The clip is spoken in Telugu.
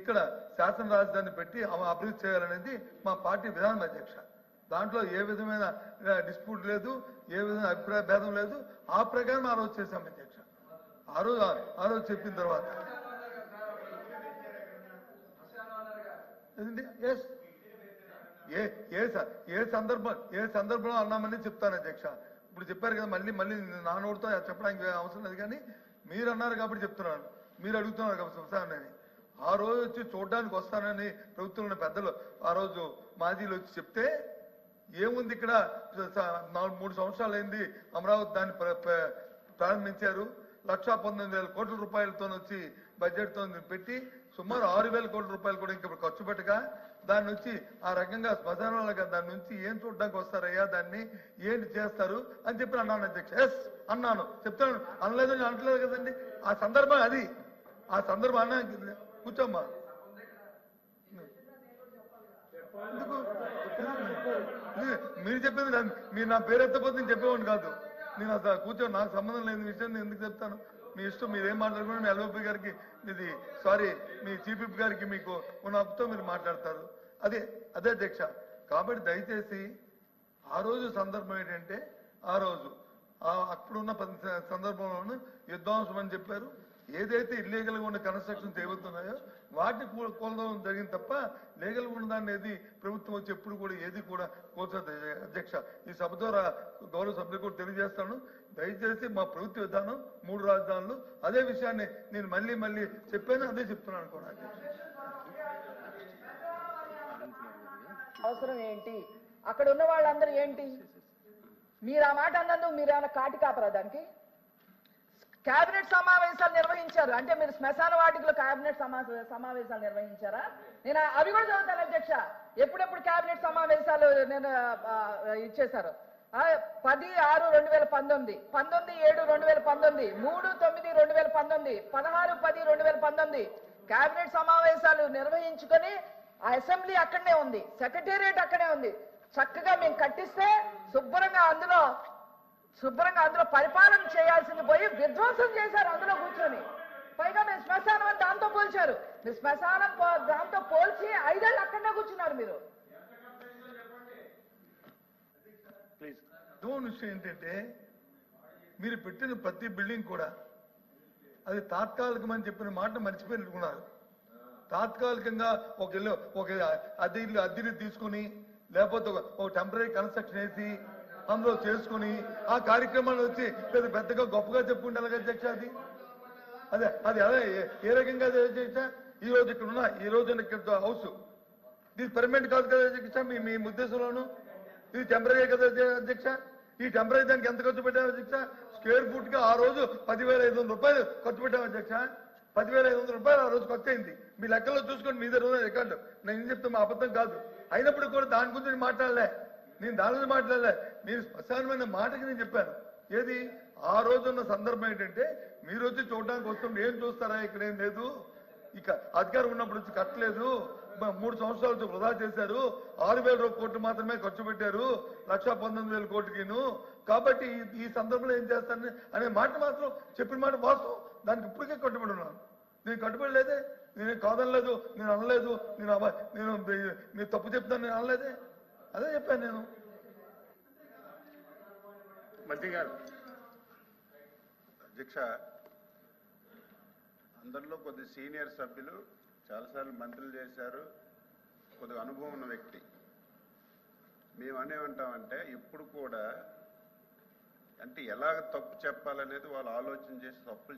ఇక్కడ శాసన రాజధాని పెట్టి అభివృద్ధి చేయాలనేది మా పార్టీ విధానం అధ్యక్ష. దాంట్లో ఏ విధమైన డిస్ప్యూట్ లేదు, ఏ విధమైన అభిప్రాయ భేదం లేదు. ఆ ప్రకారం ఆ రోజు చేశాం అధ్యక్ష. ఆ రోజు చెప్పిన తర్వాత ఏ సందర్భంలో అన్నామని చెప్తాను అధ్యక్ష. ఇప్పుడు చెప్పారు కదా, మళ్ళీ నా నోటితో చెప్పడానికి అవసరం లేదు, కానీ మీరు అన్నారు కాబట్టి చెప్తున్నాను. మీరు అడుగుతున్నారు కాబట్టి వస్తానని. ఆ రోజు వచ్చి చూడడానికి వస్తానని ప్రభుత్వంలో పెద్దలు ఆ రోజు మాజీలు వచ్చి చెప్తే ఏముంది, ఇక్కడ 3 సంవత్సరాలు అయింది అమరావతి దాన్ని ప్రారంభించారు. 1,19,000 కోట్ల రూపాయలతో వచ్చి బడ్జెట్తో పెట్టి సుమారు 6,000 కోట్ల రూపాయలు కూడా ఇంకా ఖర్చు పెట్టగా దాని నుంచి ఆ రకంగా శ్మశానాలుగా దాని నుంచి ఏం చూడడానికి వస్తారయ్యా, దాన్ని ఏంటి చేస్తారు అని చెప్పి అన్నాను అధ్యక్ష. ఎస్ అన్నాను, చెప్తాను, అనలేదు అనట్లేదు కదండి. ఆ సందర్భం అది, ఆ సందర్భం అన్నా. కూర్చోమ్మా, మీరు చెప్పింది మీరు నా పేరు ఎత్తపోతే నేను చెప్పేవాడిని కాదు. నేను అసలు కూర్చో, నాకు సంబంధం లేని విషయం నేను ఎందుకు చెప్తాను? మీ ఇష్టం, మీరేం మాట్లాడుకున్నా మీ ఎల్ఓపి గారికి ఇది మీ చీఫ్ విప్ గారికి మీకు ఉన్న హక్కుతో మీరు మాట్లాడతారు. అదే అధ్యక్ష. కాబట్టి దయచేసి ఆ రోజు సందర్భం ఏంటంటే, ఆ రోజు అక్కడున్న సందర్భంలోనూ యుద్ధాంశం అని చెప్పారు. ఏదైతే ఇల్లీగల్గా ఉన్న కన్స్ట్రక్షన్స్ ఏవవుతున్నాయో వాటిని కూలదడం జరిగింది తప్ప లీగల్గా ఉన్న దాన్ని ఏది ప్రభుత్వం వచ్చి ఎప్పుడు కూడా ఏది కూడా కూల్చదు అధ్యక్ష. ఈ సభ ద్వారా గౌరవ సభ్యులు కూడా తెలియజేస్తాను, దయచేసి మా ప్రభుత్వ విధానం 3 రాజధానులు. అదే విషయాన్ని నేను మళ్ళీ చెప్పాను, అదే చెప్తున్నాను కూడా అధ్యక్ష. అవసరం ఏంటి, అక్కడ ఉన్న వాళ్ళందరూ ఏంటి, మీరు ఆ మాట అన్నందుకు మీరు ఏమైనా కాటి కాపరా? దానికి కేబినెట్ సమావేశాలు నిర్వహించారు అంటే మీరు శ్మశాన వాటికలో కేబినెట్ సమావేశాలు నిర్వహించారా? నేను అవి కూడా చదువుతాను అధ్యక్ష. ఎప్పుడెప్పుడు కేబినెట్ సమావేశాలు నేను ఇచ్చేశారు. 10/6/2019, 19/7/2019, 3/9/2019, 16/10/2019 కేబినెట్ సమావేశాలు నిర్వహించుకొని ఆ అసెంబ్లీ అక్కడనే ఉంది, సెక్రటేరియట్ అక్కడే ఉంది. చక్కగా మేము కట్టిస్తే శుభ్రంగా అందులో పరిపాలన చేయాల్సింది పోయి విధ్వంసం చేశారు అందులో కూర్చొని. పైగా మీరు శ్మశానం అని దాంతో పోల్చారు. మీరు శ్మశానం దాంతో పోల్చి 5 ఏళ్ళు అక్కడనే కూర్చున్నారు మీరు. విషయం ఏంటంటే, మీరు పెట్టిన ప్రతి బిల్డింగ్ కూడా అది తాత్కాలికమని చెప్పిన మాట మర్చిపోయినట్టుకున్నారు. తాత్కాలికంగా ఒక అద్దెలు తీసుకుని లేకపోతే ఒక టెంపరీ కన్స్ట్రక్షన్ వేసి అందులో చేసుకుని ఆ కార్యక్రమాలు వచ్చి పెద్దగా గొప్పగా చెప్పుకుంటారు అధ్యక్ష. అది అదే ఏ రకంగా అధ్యక్ష. ఈ రోజు ఇక్కడ హౌస్ ఇది పర్మనెంట్ కాదు కదా అధ్యక్ష. మీ ఉద్దేశంలోను ఇది టెంపరీ కదా అధ్యక్ష. ఈ టెంపరీ దానికి ఎంత ఖర్చు పెట్టారు అధ్యక్ష? స్క్వేర్ ఫుట్ గా ఆ రోజు 10,500 రూపాయలు ఖర్చు పెట్టాము అధ్యక్ష. 10,500 రూపాయలు ఆ రోజు ఖర్చు అయింది. మీ లెక్కల్లో చూసుకోండి, మీ దగ్గర రికార్డు. నేను ఏం చెప్తే మా అబద్ధం కాదు. అయినప్పుడు కూడా దాని గురించి మాట్లాడలే, నేను దాని గురించి మాట్లాడలే. మీరు స్పష్టమైన మాటకి నేను చెప్పాను. ఏది ఆ రోజు ఉన్న సందర్భం ఏంటంటే, మీరు వచ్చి చూడడానికి వస్తుంటే ఏం చూస్తారా, ఇక్కడ ఏం లేదు, ఇక అధికారం ఉన్నప్పుడు వచ్చి కట్టలేదు, 3 సంవత్సరాలు వృధా చేశారు, 6,000 కోట్లు మాత్రమే ఖర్చు పెట్టారు 1,19,000 కోట్లకిను. కాబట్టి ఈ సందర్భంలో ఏం చేస్తారని అనే మాట మాత్రం చెప్పిన మాట వాస్తవం. దానికి ఇప్పటికే కట్టుబడి ఉన్నాను. నేను కట్టుబడి లేదే, నేనేం కాదనలేదు, నేను అనలేదు, నేను మీరు తప్పు చెప్తాను నేను అనలేదే, అదే చెప్పాను నేను. మంత్రి గారు. అధ్యక్ష, అందరిలో కొద్ది సీనియర్ సభ్యులు చాలాసార్లు మంత్రులు చేశారు, కొద్దిగా అనుభవం ఉన్న వ్యక్తి. మేము అనేమంటామంటే ఇప్పుడు కూడా అంటే ఎలాగ తప్పు చెప్పాలనేది వాళ్ళు ఆలోచన చేసి తప్పులు